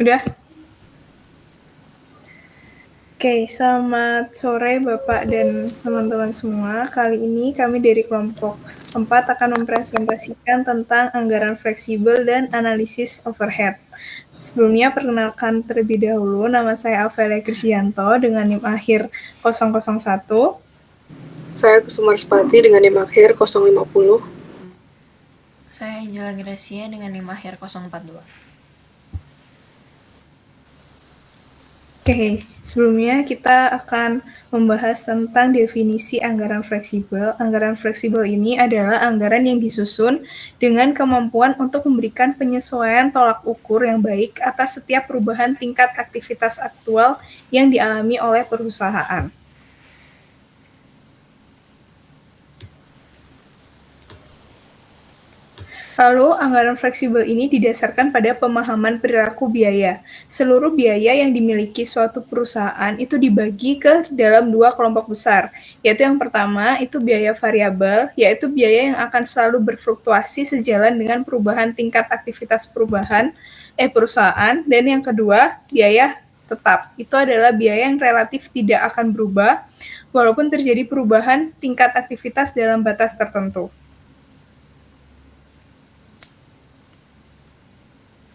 Udah? Oke, selamat sore Bapak dan teman-teman semua. Kali ini kami dari kelompok 4 akan mempresentasikan tentang anggaran fleksibel dan analisis overhead. Sebelumnya, perkenalkan terlebih dahulu, nama saya Avelia Krisyanto dengan NIM akhir 001. Saya Kusumarspati dengan NIM akhir 050. Saya Angela Gracia dengan NIM akhir 042. Oke, sebelumnya kita akan membahas tentang definisi anggaran fleksibel. Anggaran fleksibel ini adalah anggaran yang disusun dengan kemampuan untuk memberikan penyesuaian tolak ukur yang baik atas setiap perubahan tingkat aktivitas aktual yang dialami oleh perusahaan. Lalu, anggaran fleksibel ini didasarkan pada pemahaman perilaku biaya. Seluruh biaya yang dimiliki suatu perusahaan itu dibagi ke dalam dua kelompok besar, yaitu yang pertama itu biaya variabel, yaitu biaya yang akan selalu berfluktuasi sejalan dengan perubahan tingkat aktivitas perusahaan, dan yang kedua, biaya tetap. Itu adalah biaya yang relatif tidak akan berubah, walaupun terjadi perubahan tingkat aktivitas dalam batas tertentu.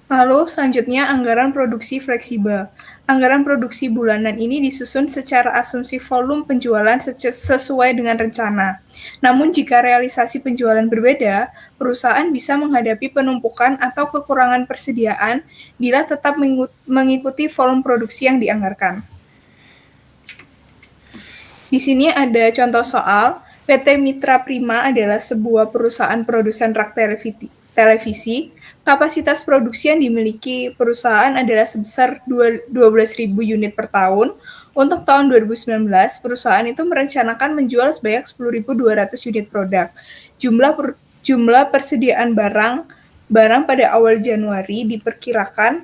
Lalu selanjutnya anggaran produksi fleksibel. Anggaran produksi bulanan ini disusun secara asumsi volume penjualan sesuai dengan rencana. Namun jika realisasi penjualan berbeda, perusahaan bisa menghadapi penumpukan atau kekurangan persediaan bila tetap mengikuti volume produksi yang dianggarkan. Di sini ada contoh soal. PT Mitra Prima adalah sebuah perusahaan produsen rak televisi. Kapasitas produksi yang dimiliki perusahaan adalah sebesar 12.000 unit per tahun. Untuk tahun 2019, perusahaan itu merencanakan menjual sebanyak 10.200 unit produk. Jumlah persediaan barang pada awal Januari diperkirakan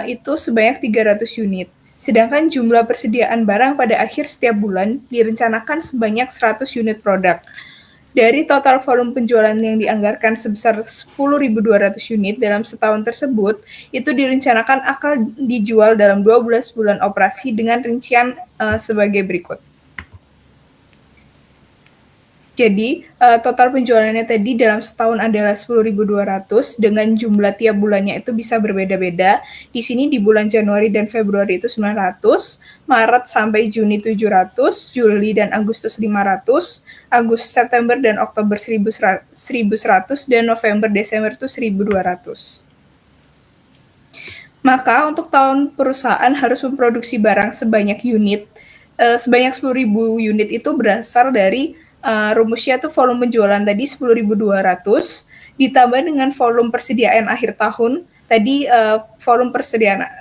itu sebanyak 300 unit. Sedangkan jumlah persediaan barang pada akhir setiap bulan direncanakan sebanyak 100 unit produk. Dari total volume penjualan yang dianggarkan sebesar 10.200 unit dalam setahun tersebut, itu direncanakan akan dijual dalam 12 bulan operasi dengan rincian sebagai berikut. Jadi, total penjualannya tadi dalam setahun adalah 10.200 dengan jumlah tiap bulannya itu bisa berbeda-beda. Di sini di bulan Januari dan Februari itu 900, Maret sampai Juni 700, Juli dan Agustus 500, September dan Oktober 1.100, dan November Desember itu 1.200. Maka untuk tahun perusahaan harus memproduksi barang sebanyak 10.000 unit itu berasal dari rumusnya tuh volume penjualan tadi 10.200 ditambah dengan volume persediaan akhir tahun. Tadi volume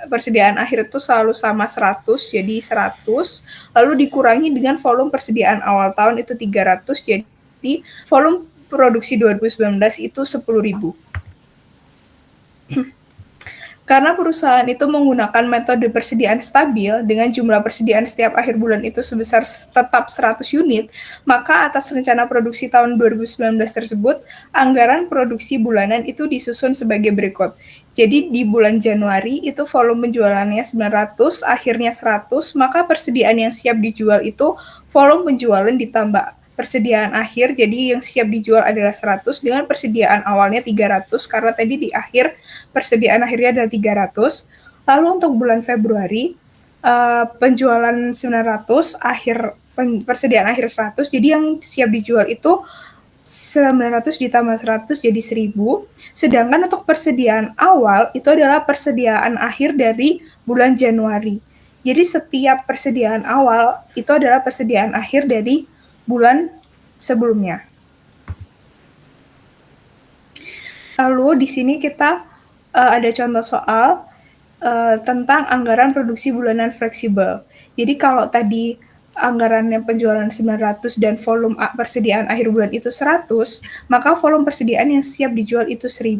persediaan akhir itu selalu sama 100, jadi 100, lalu dikurangi dengan volume persediaan awal tahun itu 300, jadi volume produksi 2019 itu 10.000. Karena perusahaan itu menggunakan metode persediaan stabil dengan jumlah persediaan setiap akhir bulan itu sebesar tetap 100 unit, maka atas rencana produksi tahun 2019 tersebut, anggaran produksi bulanan itu disusun sebagai berikut. Jadi di bulan Januari itu volume penjualannya 900, akhirnya 100, maka persediaan yang siap dijual itu volume penjualan ditambah persediaan akhir, jadi yang siap dijual adalah 100 dengan persediaan awalnya 300 karena tadi di akhir persediaan akhirnya adalah 300. Lalu untuk bulan Februari penjualan 900, persediaan akhir 100, jadi yang siap dijual itu 900 ditambah 100 jadi 1.000. Sedangkan untuk persediaan awal itu adalah persediaan akhir dari bulan Januari. Jadi setiap persediaan awal itu adalah persediaan akhir dari bulan sebelumnya. Lalu di sini kita ada contoh soal tentang anggaran produksi bulanan fleksibel. Jadi kalau tadi anggarannya penjualan 900 dan volume persediaan akhir bulan itu 100, maka volume persediaan yang siap dijual itu 1.000,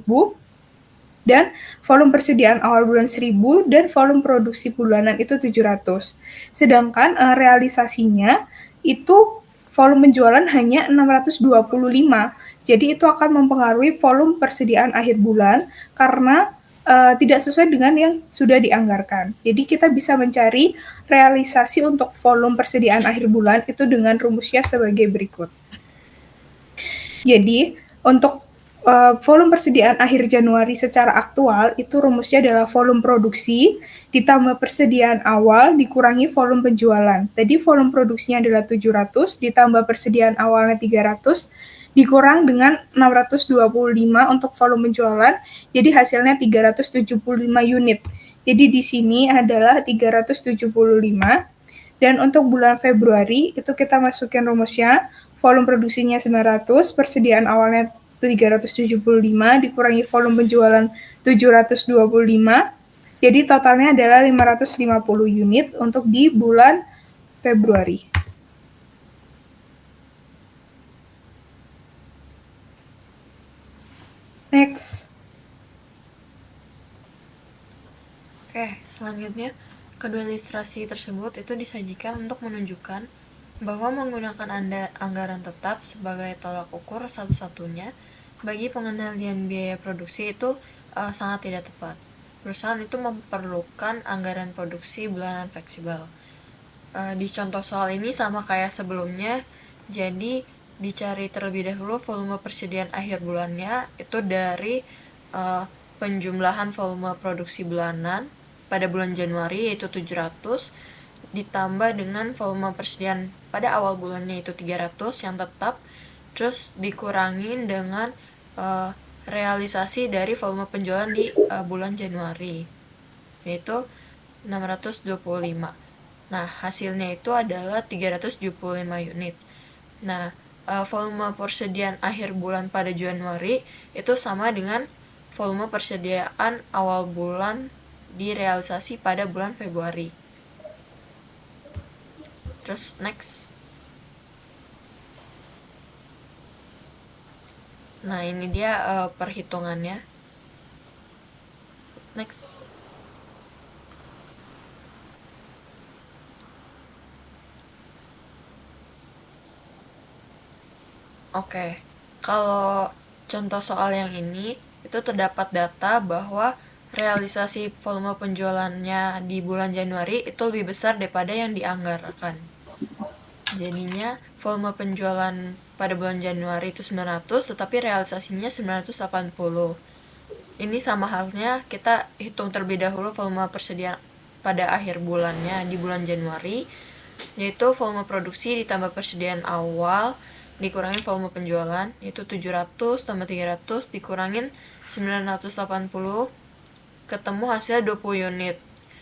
dan volume persediaan awal bulan 1.000, dan volume produksi bulanan itu 700. Sedangkan realisasinya itu volume penjualan hanya 625. Jadi itu akan mempengaruhi volume persediaan akhir bulan karena tidak sesuai dengan yang sudah dianggarkan. Jadi kita bisa mencari realisasi untuk volume persediaan akhir bulan itu dengan rumusnya sebagai berikut. Jadi untuk volume persediaan akhir Januari secara aktual itu rumusnya adalah volume produksi ditambah persediaan awal dikurangi volume penjualan. Jadi volume produksinya adalah 700 ditambah persediaan awalnya 300 dikurang dengan 625 untuk volume penjualan, jadi hasilnya 375 unit. Jadi di sini adalah 375. Dan untuk bulan Februari itu kita masukin rumusnya, volume produksinya 900, persediaan awalnya 375 dikurangi volume penjualan 725. Jadi totalnya adalah 550 unit untuk di bulan Februari. Next. Oke, selanjutnya kedua ilustrasi tersebut itu disajikan untuk menunjukkan bahwa menggunakan anggaran tetap sebagai tolak ukur satu-satunya bagi pengendalian biaya produksi itu sangat tidak tepat. Perusahaan itu memerlukan anggaran produksi bulanan fleksibel. Di contoh soal ini sama kayak sebelumnya, jadi dicari terlebih dahulu volume persediaan akhir bulannya itu dari penjumlahan volume produksi bulanan pada bulan Januari yaitu 700 ditambah dengan volume persediaan pada awal bulannya itu 300 yang tetap, terus dikurangin dengan realisasi dari volume penjualan di bulan Januari yaitu 625. Nah, hasilnya itu adalah 375 unit. Nah, volume persediaan akhir bulan pada Januari itu sama dengan volume persediaan awal bulan direalisasi pada bulan Februari. Terus next. Nah, ini dia perhitungannya. Next. Oke, kalau contoh soal yang ini, itu terdapat data bahwa realisasi volume penjualannya di bulan Januari itu lebih besar daripada yang dianggarkan. Jadinya volume penjualan pada bulan Januari itu 900, tetapi realisasinya 980. Ini sama halnya kita hitung terlebih dahulu volume persediaan pada akhir bulannya di bulan Januari, yaitu volume produksi ditambah persediaan awal dikurangin volume penjualan, yaitu 700 tambah 300 dikurangin 980, ketemu hasilnya 20 unit.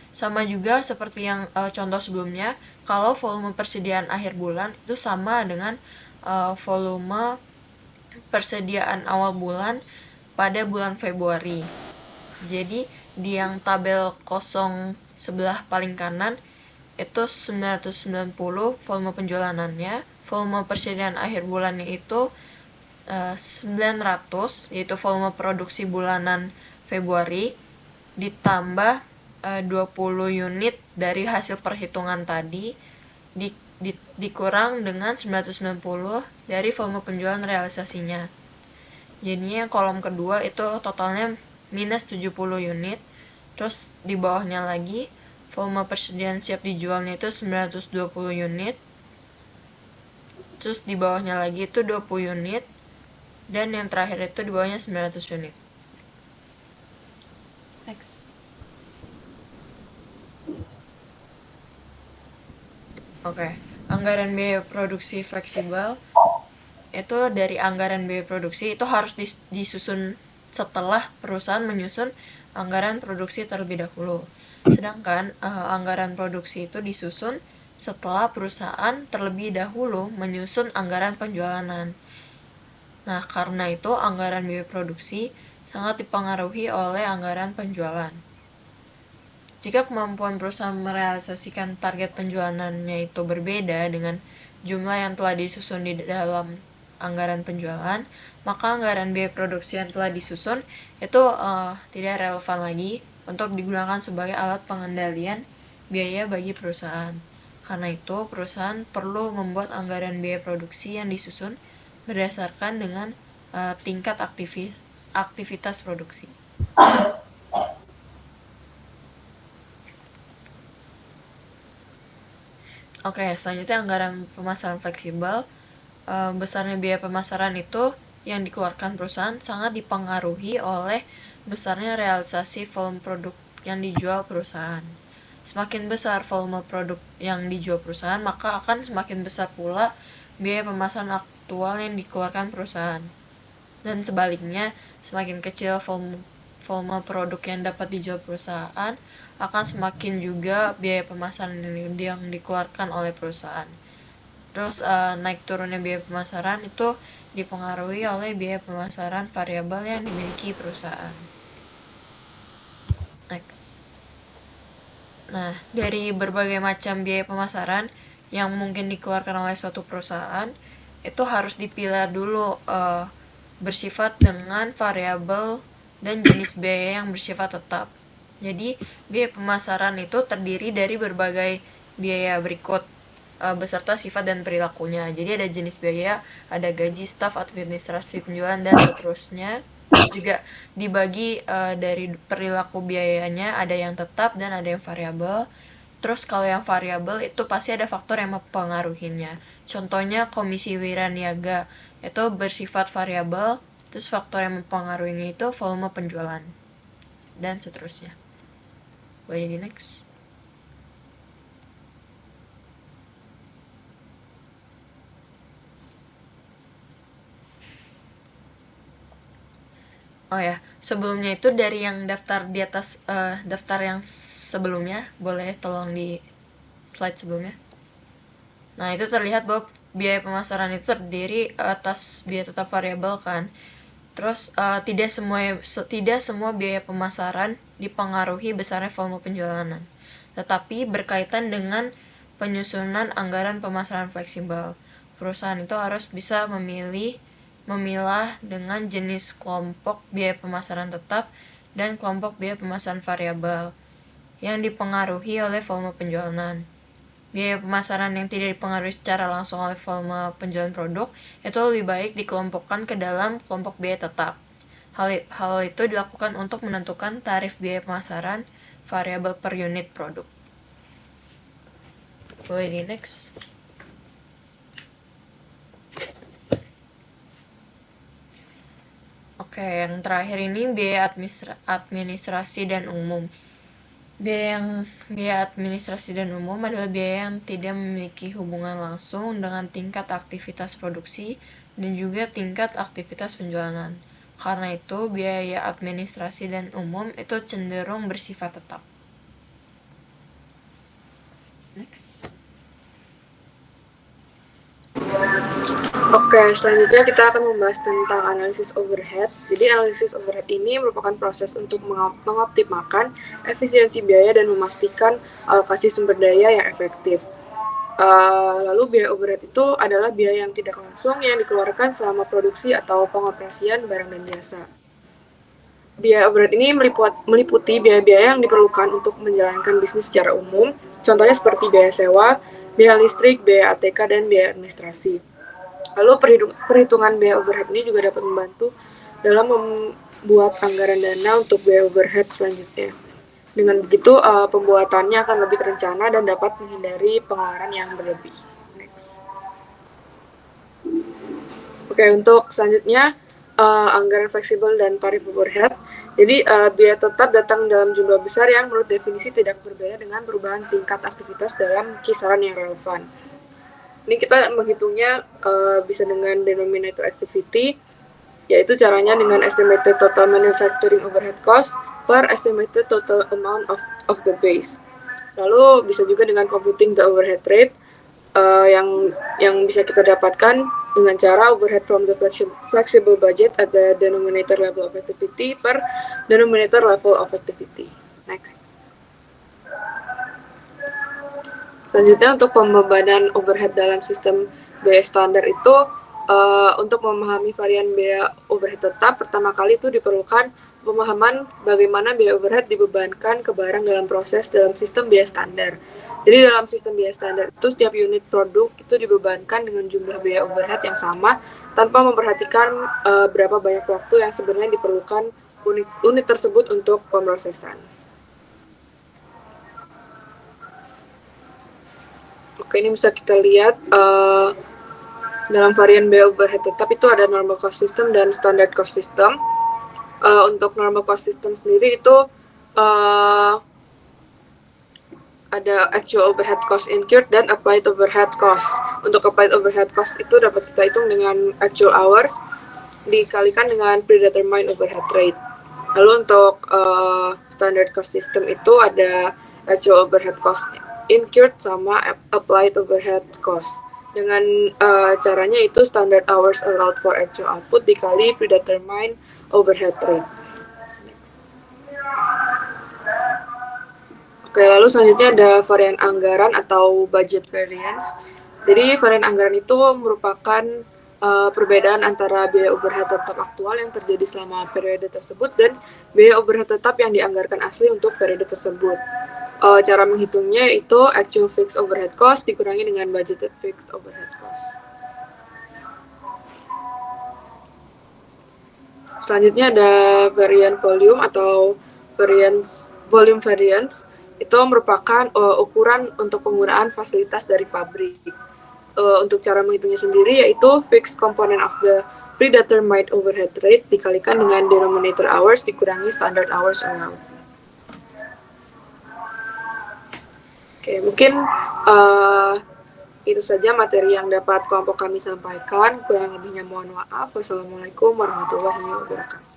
Sama juga seperti yang contoh sebelumnya, kalau volume persediaan akhir bulan itu sama dengan volume persediaan awal bulan pada bulan Februari. Jadi di yang tabel kosong sebelah paling kanan itu 990 volume penjualanannya, volume persediaan akhir bulannya itu 900, yaitu volume produksi bulanan Februari, ditambah 20 unit dari hasil perhitungan tadi, dikurang dengan 990 dari volume penjualan realisasinya. Jadinya kolom kedua itu totalnya minus 70 unit, terus di bawahnya lagi volume persediaan siap dijualnya itu 920 unit, terus di bawahnya lagi itu 20 unit, dan yang terakhir itu di bawahnya 900 unit. Next. Oke, anggaran biaya produksi fleksibel itu dari anggaran biaya produksi itu harus disusun setelah perusahaan menyusun anggaran produksi terlebih dahulu. Sedangkan anggaran produksi itu disusun setelah perusahaan terlebih dahulu menyusun anggaran penjualan. Nah, karena itu anggaran biaya produksi sangat dipengaruhi oleh anggaran penjualan. Jika kemampuan perusahaan merealisasikan target penjualannya itu berbeda dengan jumlah yang telah disusun di dalam anggaran penjualan, maka anggaran biaya produksi yang telah disusun itu tidak relevan lagi untuk digunakan sebagai alat pengendalian biaya bagi perusahaan. Karena itu, perusahaan perlu membuat anggaran biaya produksi yang disusun berdasarkan dengan tingkat aktivitas produksi. Oke, selanjutnya anggaran pemasaran fleksibel. Besarnya biaya pemasaran itu yang dikeluarkan perusahaan sangat dipengaruhi oleh besarnya realisasi volume produk yang dijual perusahaan. Semakin besar volume produk yang dijual perusahaan, maka akan semakin besar pula biaya pemasaran aktual yang dikeluarkan perusahaan. Dan sebaliknya, semakin kecil volume produk yang dapat dijual perusahaan, akan semakin juga biaya pemasaran yang dikeluarkan oleh perusahaan. Terus naik turunnya biaya pemasaran itu dipengaruhi oleh biaya pemasaran variabel yang dimiliki perusahaan. Next. Nah, dari berbagai macam biaya pemasaran yang mungkin dikeluarkan oleh suatu perusahaan, itu harus dipilah dulu bersifat dengan variabel dan jenis biaya yang bersifat tetap. Jadi, biaya pemasaran itu terdiri dari berbagai biaya berikut beserta sifat dan perilakunya. Jadi ada jenis biaya, ada gaji, staf, administrasi, penjualan, dan seterusnya. Terus juga dibagi dari perilaku biayanya, ada yang tetap dan ada yang variabel. Terus kalau yang variabel itu pasti ada faktor yang mempengaruhinya. Contohnya komisi wiraniaga itu bersifat variabel, terus faktor yang mempengaruhinya itu volume penjualan dan seterusnya. Boleh di next. Oh ya, sebelumnya itu dari yang daftar di atas daftar yang sebelumnya, boleh tolong di slide sebelumnya. Nah, itu terlihat bahwa biaya pemasaran itu terdiri atas biaya tetap variabel kan. Terus tidak semua biaya pemasaran dipengaruhi besarnya volume penjualan, tetapi berkaitan dengan penyusunan anggaran pemasaran fleksibel. Perusahaan itu harus bisa memilah dengan jenis kelompok biaya pemasaran tetap dan kelompok biaya pemasaran variabel yang dipengaruhi oleh volume penjualan. Biaya pemasaran yang tidak dipengaruhi secara langsung oleh volume penjualan produk itu lebih baik dikelompokkan ke dalam kelompok biaya tetap. Hal itu dilakukan untuk menentukan tarif biaya pemasaran variabel per unit produk. Boleh di next. Oke, yang terakhir ini biaya administrasi dan umum. Biaya administrasi dan umum adalah biaya yang tidak memiliki hubungan langsung dengan tingkat aktivitas produksi dan juga tingkat aktivitas penjualan. Karena itu, biaya administrasi dan umum itu cenderung bersifat tetap. Next. Oke, selanjutnya kita akan membahas tentang analisis overhead. Jadi analisis overhead ini merupakan proses untuk mengoptimalkan efisiensi biaya dan memastikan alokasi sumber daya yang efektif. Lalu biaya overhead itu adalah biaya yang tidak langsung yang dikeluarkan selama produksi atau pengoperasian barang dan jasa. Biaya overhead ini meliputi biaya-biaya yang diperlukan untuk menjalankan bisnis secara umum, contohnya seperti biaya sewa, biaya listrik, biaya ATK, dan biaya administrasi. Lalu perhitungan biaya overhead ini juga dapat membantu dalam membuat anggaran dana untuk biaya overhead selanjutnya. Dengan begitu, pembuatannya akan lebih terencana dan dapat menghindari pengeluaran yang berlebih. Next. Oke, untuk selanjutnya, anggaran fleksibel dan tarif overhead. Jadi, biaya tetap datang dalam jumlah besar yang menurut definisi tidak berbeda dengan perubahan tingkat aktivitas dalam kisaran yang relevan. Ini kita menghitungnya bisa dengan denominator activity, yaitu caranya dengan estimated total manufacturing overhead cost per estimated total amount of the base. Lalu bisa juga dengan computing the overhead rate yang bisa kita dapatkan dengan cara overhead from the flexible budget at the denominator level of activity per denominator level of activity. Next. Selanjutnya untuk pembebanan overhead dalam sistem biaya standar itu untuk memahami varian biaya overhead tetap, pertama kali itu diperlukan pemahaman bagaimana biaya overhead dibebankan ke barang dalam sistem biaya standar. Jadi dalam sistem biaya standar itu setiap unit produk itu dibebankan dengan jumlah biaya overhead yang sama tanpa memperhatikan berapa banyak waktu yang sebenarnya diperlukan unit tersebut untuk pemrosesan. Oke, ini bisa kita lihat dalam varian biaya overhead tetap itu ada normal cost system dan standard cost system. Untuk normal cost system sendiri itu ada actual overhead cost incurred dan applied overhead cost. Untuk applied overhead cost itu dapat kita hitung dengan actual hours dikalikan dengan predetermined overhead rate. Lalu untuk standard cost system itu ada actual overhead cost incurred sama applied overhead cost. Dengan caranya itu standard hours allowed for actual output dikali predetermined overhead rate. Next. Oke, lalu selanjutnya ada varian anggaran atau budget variance. Jadi varian anggaran itu merupakan perbedaan antara biaya overhead tetap aktual yang terjadi selama periode tersebut dan biaya overhead tetap yang dianggarkan asli untuk periode tersebut. Cara menghitungnya itu actual fixed overhead cost dikurangi dengan budgeted fixed overhead cost. Selanjutnya ada varian volume atau volume variance. Itu merupakan ukuran untuk penggunaan fasilitas dari pabrik. Untuk cara menghitungnya sendiri yaitu fixed component of the predetermined overhead rate dikalikan dengan denominator hours dikurangi standard hours allowed. Oke, mungkin itu saja materi yang dapat kelompok kami sampaikan. Kurang lebihnya mohon maaf. Wassalamualaikum warahmatullahi wabarakatuh.